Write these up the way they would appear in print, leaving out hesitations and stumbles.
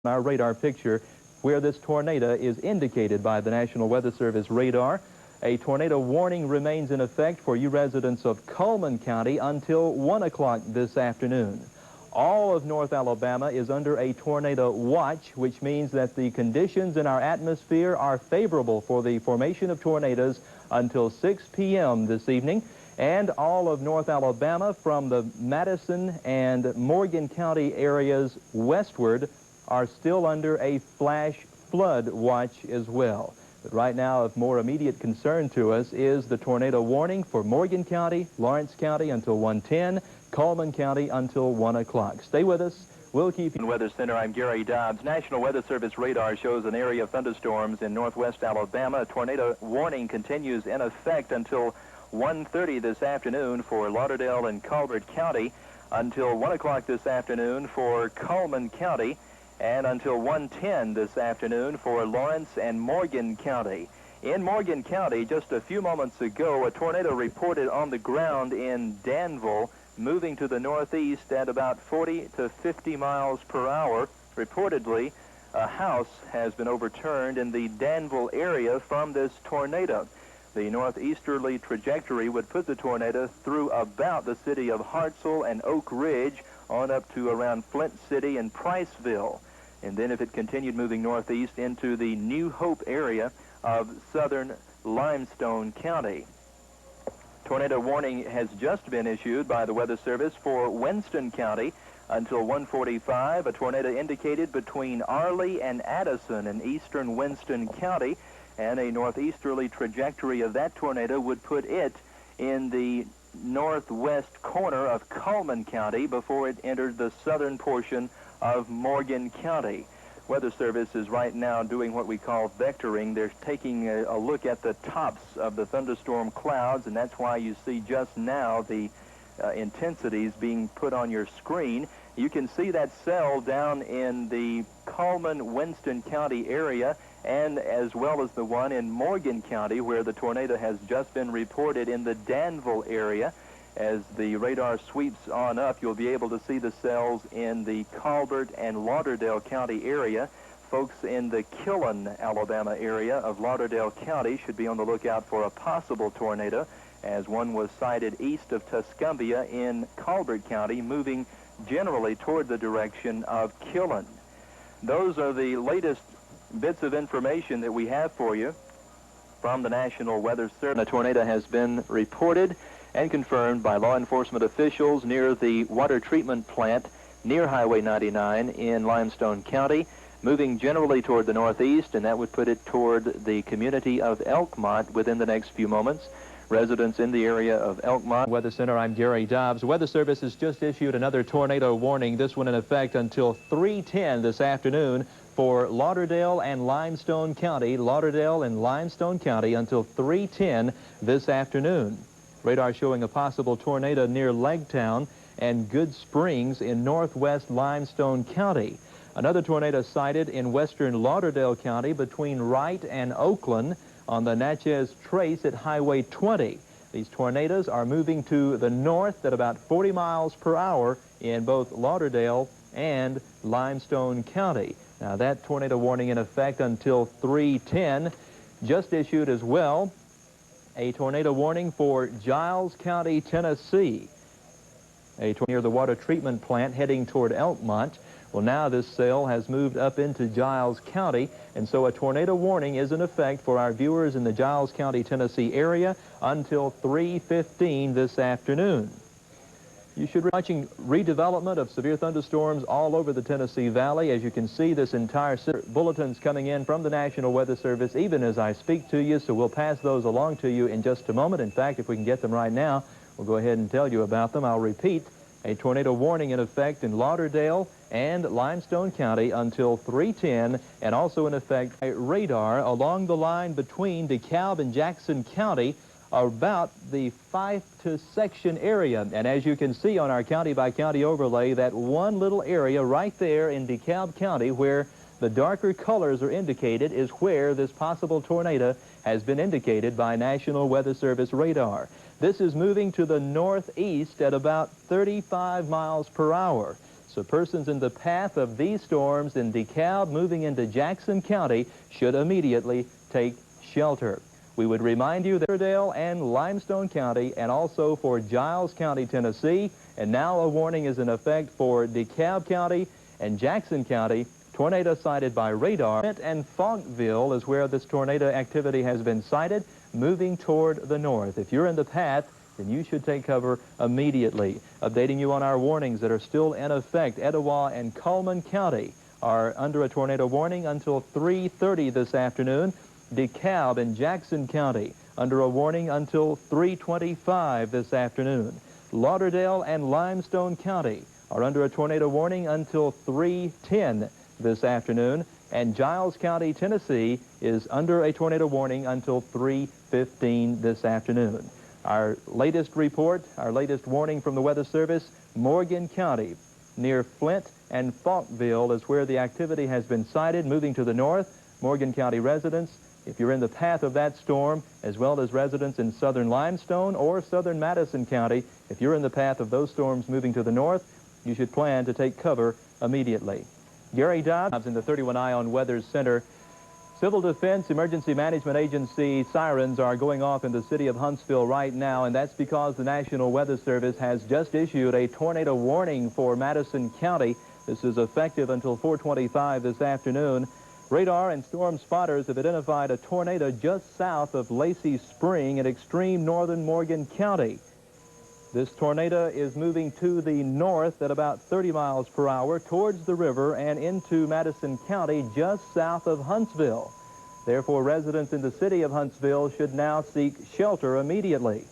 Our radar picture where this tornado is indicated by the National Weather Service radar. A tornado warning remains in effect for you residents of Cullman County until 1 o'clock this afternoon. All of North Alabama is under a tornado watch, which means that the conditions in our atmosphere are favorable for the formation of tornadoes until 6 p.m. this evening. And all of North Alabama from the Madison and Morgan County areas westward are still under a flash flood watch as well. But right now, of more immediate concern to us is the tornado warning for Morgan County, Lawrence County until 1:10, Cullman County until 1 o'clock. Stay with us. We'll keep you. Weather Center, I'm Gary Dobbs. National Weather Service radar shows an area of thunderstorms in northwest Alabama. A tornado warning continues in effect until 1:30 this afternoon for Lauderdale and Colbert County, until 1 o'clock this afternoon for Cullman County, and until 1:10 this afternoon for Lawrence and Morgan County. In Morgan County, just a few moments ago, a tornado reported on the ground in Danville, moving to the northeast at about 40 to 50 miles per hour. Reportedly, a house has been overturned in the Danville area from this tornado. The northeasterly trajectory would put the tornado through about the city of Hartselle and Oak Ridge on up to around Flint City and Priceville. And then if it continued moving northeast into the New Hope area of southern Limestone County. Tornado warning has just been issued by the Weather Service for Winston County until 1:45. A tornado indicated between Arley and Addison in eastern Winston County, and a northeasterly trajectory of that tornado would put it in the northwest corner of Cullman County before it entered the southern portion of Morgan County. Weather Service is right now doing what we call vectoring. They're taking a look at the tops of the thunderstorm clouds, and that's why you see just now the intensities being put on your screen. You can see that cell down in the Cullman-Winston County area, and as well as the one in Morgan County, where the tornado has just been reported in the Danville area. As the radar sweeps on up, you'll be able to see the cells in the Colbert and Lauderdale County area. Folks in the Killen, Alabama area of Lauderdale County should be on the lookout for a possible tornado, as one was sighted east of Tuscumbia in Colbert County, moving generally toward the direction of Killen. Those are the latest bits of information that we have for you from the National Weather Service. A tornado has been reported and confirmed by law enforcement officials near the water treatment plant near Highway 99 in Limestone County, moving generally toward the northeast, and that would put it toward the community of Elkmont within the next few moments. Residents in the area of Elkmont. Weather Center, I'm Gary Dobbs. Weather Service has just issued another tornado warning, this one in effect until 3:10 this afternoon for Lauderdale and Limestone County. Lauderdale and Limestone County until 3:10 this afternoon. Radar showing a possible tornado near Legtown and Good Springs in northwest Limestone County. Another tornado sighted in western Lauderdale County between Wright and Oakland on the Natchez Trace at Highway 20. These tornadoes are moving to the north at about 40 miles per hour in both Lauderdale and Limestone County. Now that tornado warning in effect until 3:10, just issued as well a tornado warning for Giles County, Tennessee. A tornado near the water treatment plant heading toward Elkmont. Well, now this cell has moved up into Giles County, and so a tornado warning is in effect for our viewers in the Giles County, Tennessee area until 3:15 this afternoon. You should be watching redevelopment of severe thunderstorms all over the Tennessee Valley. As you can see, this entire bulletins coming in from the National Weather Service even as I speak to you, so we'll pass those along to you in just a moment. In fact, if we can get them right now, we'll go ahead and tell you about them. I'll repeat, a tornado warning in effect in Lauderdale and Limestone County until 3:10, and also in effect a radar along the line between DeKalb and Jackson County about the Fife to Section area. And as you can see on our county-by-county overlay, that one little area right there in DeKalb County where the darker colors are indicated is where this possible tornado has been indicated by National Weather Service radar. This is moving to the northeast at about 35 miles per hour. So persons in the path of these storms in DeKalb moving into Jackson County should immediately take shelter. We would remind you that Lauderdale and Limestone County, and also for Giles County, Tennessee, and now a warning is in effect for DeKalb County and Jackson County. Tornado sighted by radar. And Falkville is where this tornado activity has been sighted, moving toward the north. If you're in the path, then you should take cover immediately. Updating you on our warnings that are still in effect. Etowah and Cullman County are under a tornado warning until 3:30 this afternoon. DeKalb and Jackson County under a warning until 3:25 this afternoon. Lauderdale and Limestone County are under a tornado warning until 3:10 this afternoon. And Giles County, Tennessee is under a tornado warning until 3:15 this afternoon. Our latest report, our latest warning from the Weather Service, Morgan County near Flint and Falkville is where the activity has been sighted, moving to the north. Morgan County residents, if you're in the path of that storm, as well as residents in southern Limestone or southern Madison County, if you're in the path of those storms moving to the north, you should plan to take cover immediately. Gary Dobbs in the 31 Eye on Weather Center. Civil Defense Emergency Management Agency sirens are going off in the city of Huntsville right now, and that's because the National Weather Service has just issued a tornado warning for Madison County. This is effective until 4:25 this afternoon. Radar and storm spotters have identified a tornado just south of Lacey Spring in extreme northern Morgan County. This tornado is moving to the north at about 30 miles per hour towards the river and into Madison County just south of Huntsville. Therefore, residents in the city of Huntsville should now seek shelter immediately.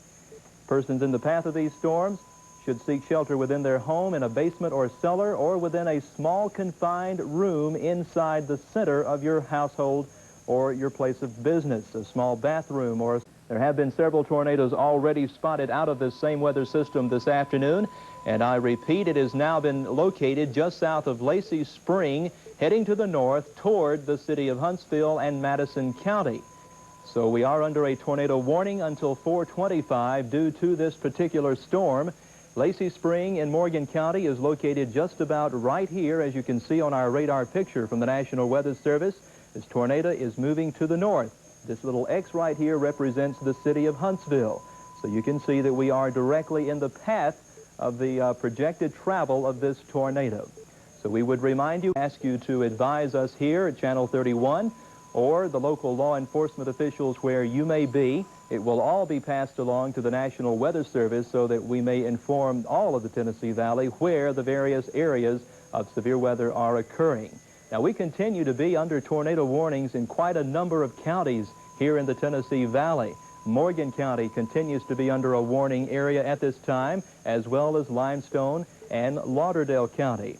Persons in the path of these storms should seek shelter within their home in a basement or cellar or within a small confined room inside the center of your household or your place of business, a small bathroom or... There have been several tornadoes already spotted out of this same weather system this afternoon, and I repeat, it has now been located just south of Lacey Spring, heading to the north toward the city of Huntsville and Madison County. So we are under a tornado warning until 4:25 due to this particular storm. Lacey Spring in Morgan County is located just about right here, as you can see on our radar picture from the National Weather Service. This tornado is moving to the north. This little X right here represents the city of Huntsville. So you can see that we are directly in the path of the projected travel of this tornado. So we would remind you, ask you to advise us here at Channel 31 or the local law enforcement officials where you may be. It will all be passed along to the National Weather Service so that we may inform all of the Tennessee Valley where the various areas of severe weather are occurring. Now, we continue to be under tornado warnings in quite a number of counties here in the Tennessee Valley. Morgan County continues to be under a warning area at this time, as well as Limestone and Lauderdale County.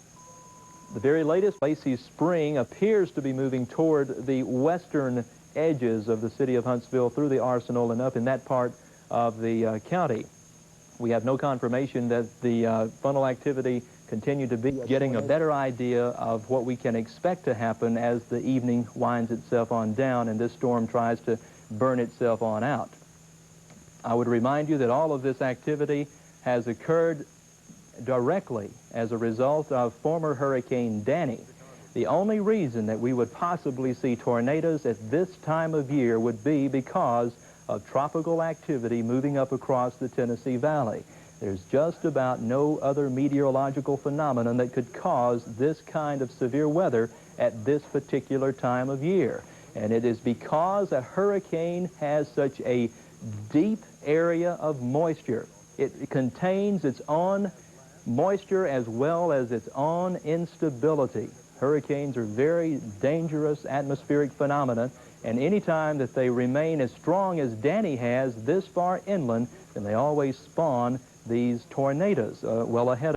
The very latest, Lacey Spring appears to be moving toward the western edges of the city of Huntsville through the arsenal and up in that part of the county. We have no confirmation that the funnel activity continue to be getting a better idea of what we can expect to happen as the evening winds itself on down and this storm tries to burn itself on out. I would remind you that all of this activity has occurred directly as a result of former Hurricane Danny. The only reason that we would possibly see tornadoes at this time of year would be because of tropical activity moving up across the Tennessee Valley. There's just about no other meteorological phenomenon that could cause this kind of severe weather at this particular time of year. And it is because a hurricane has such a deep area of moisture. It contains its own moisture as well as its own instability. Hurricanes are very dangerous atmospheric phenomena, and any time that they remain as strong as Danny has this far inland, then they always spawn these tornadoes well ahead of